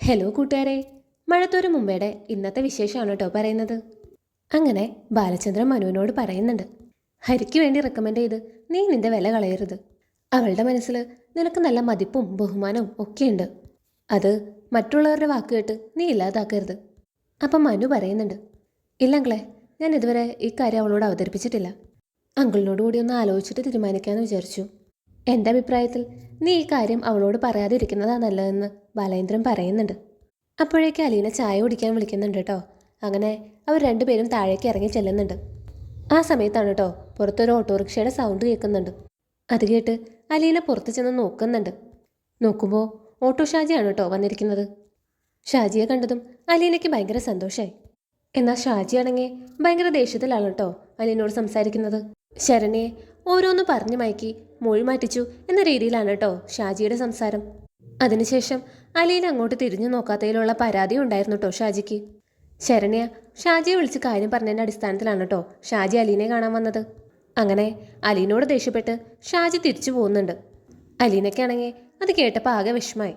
Hello കൂട്ടുകാരെ, മഴത്തോരു മുമ്പേടെ ഇന്നത്തെ വിശേഷമാണ് കേട്ടോ പറയുന്നത്. അങ്ങനെ ബാലചന്ദ്രൻ മനുവിനോട് പറയുന്നുണ്ട്, ഹരിക്ക് വേണ്ടി റെക്കമെൻഡ് ചെയ്ത് നീ നിന്റെ വില കളയരുത്. അവളുടെ മനസ്സിൽ നിനക്ക് നല്ല മതിപ്പും ബഹുമാനവും ഒക്കെയുണ്ട്. അത് മറ്റുള്ളവരുടെ വാക്ക് കേട്ട് നീ ഇല്ലാതാക്കരുത്. അപ്പം മനു പറയുന്നുണ്ട്, ഇല്ലങ്ങളെ, ഞാൻ ഇതുവരെ ഈ കാര്യം അവളോട് അവതരിപ്പിച്ചിട്ടില്ല. അങ്കിളിനോട് കൂടി ഒന്ന് ആലോചിച്ചിട്ട് തീരുമാനിക്കാമെന്ന് വിചാരിച്ചു. എൻ്റെ അഭിപ്രായത്തിൽ നീ ഈ കാര്യം അവളോട് പറയാതിരിക്കുന്നതാണ് നല്ലതെന്ന് ബാലേന്ദ്രൻ പറയുന്നുണ്ട്. അപ്പോഴേക്ക് അലീന ചായ കുടിക്കാൻ വിളിക്കുന്നുണ്ട് കേട്ടോ. അങ്ങനെ അവർ രണ്ടുപേരും താഴേക്ക് ഇറങ്ങി ചെല്ലുന്നുണ്ട്. ആ സമയത്താണ് കേട്ടോ പുറത്തൊരു ഓട്ടോറിക്ഷയുടെ സൗണ്ട് കേൾക്കുന്നുണ്ട്. അത് കേട്ട് അലീന പുറത്ത് ചെന്ന് നോക്കുന്നുണ്ട്. നോക്കുമ്പോൾ ഓട്ടോ ഷാജിയാണ് കേട്ടോ വന്നിരിക്കുന്നത്. ഷാജിയെ കണ്ടതും അലീനയ്ക്ക് ഭയങ്കര സന്തോഷമായി. എന്നാൽ ഷാജിയാണെങ്കിൽ ഭയങ്കര ദേഷ്യത്തിലാണ് കേട്ടോ അലീനോട് സംസാരിക്കുന്നത്. ശരണ്യെ ഓരോന്ന് പറഞ്ഞു മയക്കി മൊഴി മാറ്റിച്ചു എന്ന രീതിയിലാണ് കേട്ടോ ഷാജിയുടെ സംസാരം. അതിനുശേഷം അലീന അങ്ങോട്ട് തിരിഞ്ഞു നോക്കാത്തതിലുള്ള പരാതി ഉണ്ടായിരുന്നു കേട്ടോ ഷാജിക്ക്. ശരണ്യ ഷാജിയെ വിളിച്ച് കാര്യം പറഞ്ഞതിൻ്റെ അടിസ്ഥാനത്തിലാണ് കേട്ടോ ഷാജി അലീനയെ കാണാൻ വന്നത്. അങ്ങനെ അലീനോട് ദേഷ്യപ്പെട്ട് ഷാജി തിരിച്ചു പോകുന്നുണ്ട്. അലീനയ്ക്കാണെങ്കിൽ അത് കേട്ടപ്പോൾ ആകെ വിഷമായി.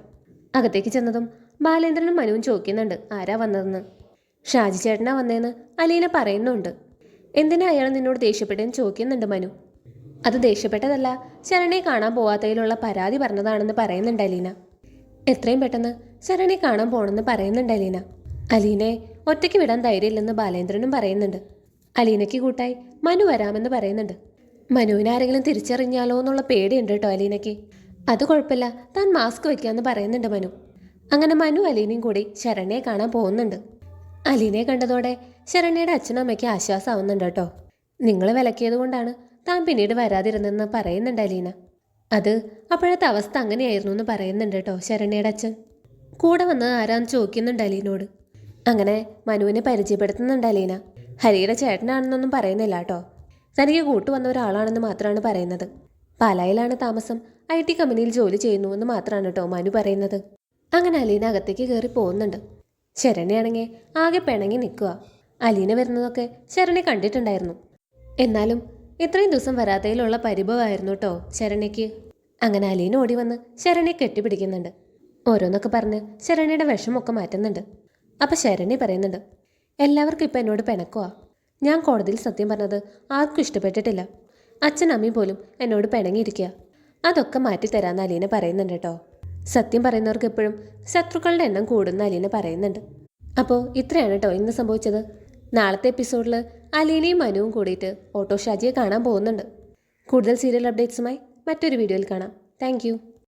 അകത്തേക്ക് ചെന്നതും ബാലേന്ദ്രനും മനുവും ചോദിക്കുന്നുണ്ട് ആരാ വന്നതെന്ന്. ഷാജി ചേട്ടനാ വന്നതെന്ന് അലീന പറയുന്നുണ്ട്. എന്തിനാ അയാൾ നിന്നോട് ദേഷ്യപ്പെട്ടെന്ന് ചോദിക്കുന്നുണ്ട് മനു. അത് ദേഷ്യപ്പെട്ടതല്ല, ശരണ്യെ കാണാൻ പോവാത്തതിലുള്ള പരാതി പറഞ്ഞതാണെന്ന് പറയുന്നുണ്ട് അലീന. എത്രയും പെട്ടെന്ന് ശരണ്യെ കാണാൻ പോകണമെന്ന് പറയുന്നുണ്ട് അലീന. അലീനയെ ഒറ്റയ്ക്ക് വിടാൻ ധൈര്യമില്ലെന്ന് ബാലേന്ദ്രനും പറയുന്നുണ്ട്. അലീനയ്ക്ക് കൂട്ടായി മനു വരാമെന്ന് പറയുന്നുണ്ട്. മനുവിനെ ആരെങ്കിലും തിരിച്ചറിഞ്ഞാലോ എന്നുള്ള പേടിയുണ്ട് കേട്ടോ അലീനയ്ക്ക്. അത് കുഴപ്പമില്ല, താൻ മാസ്ക് വയ്ക്കാമെന്ന് പറയുന്നുണ്ട് മനു. അങ്ങനെ മനു അലീനയും കൂടി ശരണ്യെ കാണാൻ പോകുന്നുണ്ട്. അലീനയെ കണ്ടതോടെ ശരണ്യയുടെ അച്ഛനും അമ്മയ്ക്ക് ആശ്വാസമാവുന്നുണ്ട് കേട്ടോ. നിങ്ങൾ വിലക്കിയത് കൊണ്ടാണ് താൻ പിന്നീട് വരാതിരുന്നെന്ന് പറയുന്നുണ്ട് അലീന. അത് അപ്പോഴത്തെ അവസ്ഥ അങ്ങനെയായിരുന്നു എന്ന് പറയുന്നുണ്ട് കേട്ടോ ശരണ്യയുടെ അച്ഛൻ. കൂടെ വന്നത് ആരാന്ന് ചോദിക്കുന്നുണ്ട് അലീനോട്. അങ്ങനെ മനുവിനെ പരിചയപ്പെടുത്തുന്നുണ്ട് അലീന. ഹരിയുടെ ചേട്ടനാണെന്നൊന്നും പറയുന്നില്ല കേട്ടോ. തനിക്ക് കൂട്ടുവന്ന ഒരാളാണെന്ന് മാത്രമാണ് പറയുന്നത്. പാലായിലാണ് താമസം, IT കമ്പനിയിൽ ജോലി ചെയ്യുന്നുവെന്ന് മാത്രമാണ് കേട്ടോ മനു പറയുന്നത്. അങ്ങനെ അലീന അകത്തേക്ക് കയറി പോകുന്നുണ്ട്. ശരണ്യാണെങ്കിൽ ആകെ പിണങ്ങി നിൽക്കുക. അലീന വരുന്നതൊക്കെ ശരണ്യ കണ്ടിട്ടുണ്ടായിരുന്നു. എന്നാലും ഇത്രയും ദിവസം വരാത്തതിലുള്ള പരിഭവമായിരുന്നു കേട്ടോ ശരണ്യയ്ക്ക്. അങ്ങനെ അലീന ഓടി വന്ന് ശരണ്യെ കെട്ടിപ്പിടിക്കുന്നുണ്ട്. ഓരോന്നൊക്കെ പറഞ്ഞ് ശരണ്യയുടെ വിഷമൊക്കെ മാറ്റുന്നുണ്ട്. അപ്പം ശരണ്യ പറയുന്നുണ്ട്, എല്ലാവർക്കും ഇപ്പം എന്നോട് പിണക്കുവാ. ഞാൻ കോടതിയിൽ സത്യം പറഞ്ഞത് ആർക്കും ഇഷ്ടപ്പെട്ടിട്ടില്ല. അച്ഛനും അമ്മയും പോലും എന്നോട് പിണങ്ങിയിരിക്കുക. അതൊക്കെ മാറ്റിത്തരാമെന്ന് അലീന പറയുന്നുണ്ട് കേട്ടോ. സത്യം പറയുന്നവർക്ക് എപ്പോഴും ശത്രുക്കളുടെ എണ്ണം കൂടുന്ന അലീന പറയുന്നുണ്ട്. അപ്പോൾ ഇത്രയാണ് കേട്ടോ ഇന്ന് സംഭവിച്ചത്. നാളത്തെ എപ്പിസോഡിൽ അലീനയും മനുവും കൂടിയിട്ട് ഓട്ടോ ഷാജിയെ കാണാൻ പോകുന്നുണ്ട്. കൂടുതൽ സീരിയൽ അപ്ഡേറ്റ്സുമായി മറ്റൊരു വീഡിയോയിൽ കാണാം. താങ്ക്